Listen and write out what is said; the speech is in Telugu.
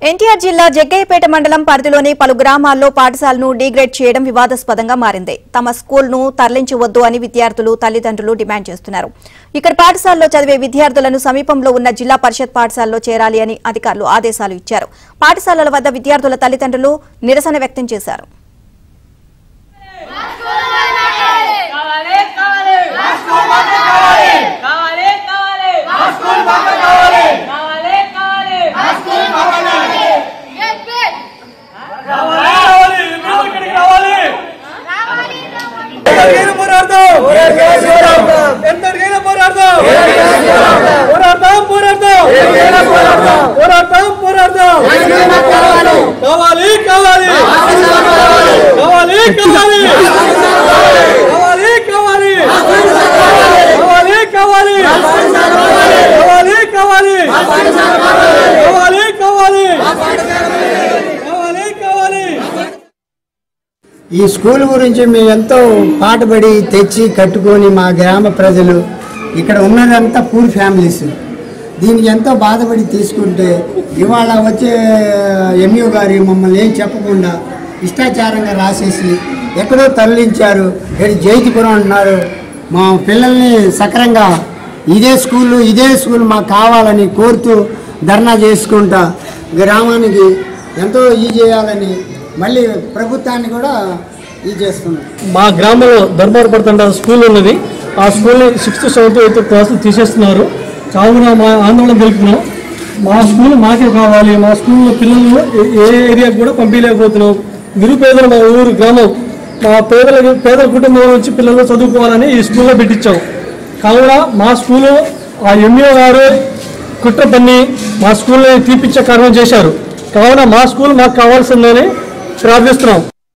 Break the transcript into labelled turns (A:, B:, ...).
A: ఎన్టీఆర్ జిల్లా జగ్గయ్యపేట మండలం పరిధిలోని పలు గ్రామాల్లో పాఠశాలను డీగ్రేడ్ చేయడం వివాదాస్పదంగా మారింది. తమ స్కూల్ను తరలించవద్దు అని విద్యార్థులు తల్లిదండ్రులు డిమాండ్ చేస్తున్నారు. ఇక్కడ పాఠశాలలో చదివే విద్యార్థులను సమీపంలో ఉన్న జిల్లా పరిషత్ పాఠశాలలో చేరాలి అని అధికారులు ఆదేశాలు ఇచ్చారు. పాఠశాలల వద్ద విద్యార్థుల తల్లిదండ్రులు నిరసన వ్యక్తం చేశారు.
B: ఈ స్కూల్ గురించి మేము ఎంతో పాటుపడి తెచ్చి కట్టుకొని మా గ్రామ ప్రజలు ఇక్కడ ఉన్నదంతా పూర్ ఫ్యామిలీస్ దీనికి ఎంతో బాధపడి తీసుకుంటే ఇవాళ వచ్చే ఎంఈఓ గారు మమ్మల్ని ఏం చెప్పకుండా ఇష్టాచారంగా రాసేసి ఎక్కడో తరలించారు. జైతిపురం అంటున్నారు. మా పిల్లల్ని సక్రంగా ఇదే స్కూల్ మాకు కావాలని కోరుతూ ధర్నా చేసుకుంటా గ్రామానికి ఎంతో చేయాలని మళ్ళీ ప్రభుత్వాన్ని కూడా చేస్తున్నాం.
C: మా గ్రామంలో ధర్మారపడుతున్న స్కూల్ ఉన్నది. ఆ స్కూల్ని 6th, 7th, 8th క్లాసులు తీసేస్తున్నారు. కావున మా ఆందోళన తెలుపుతున్నాం. మా స్కూల్ మాకే కావాలి. మా స్కూల్లో పిల్లలు ఏ ఏరియాకు కూడా పంపించలేకపోతున్నాం. నిరుపేదలు మా ఊరు గ్రామం మా పేదల కుటుంబం నుంచి పిల్లలు చదువుకోవాలని ఈ స్కూల్లో పెట్టించాం. కావున మా స్కూలు ఆ ఎంఈఓ గారు కుట్ర పన్ని మా స్కూల్ని తీపిచ్చే కారణం చేశారు. కావున మా స్కూల్ మాకు కావాల్సిందని ప్రార్థిస్తున్నాం.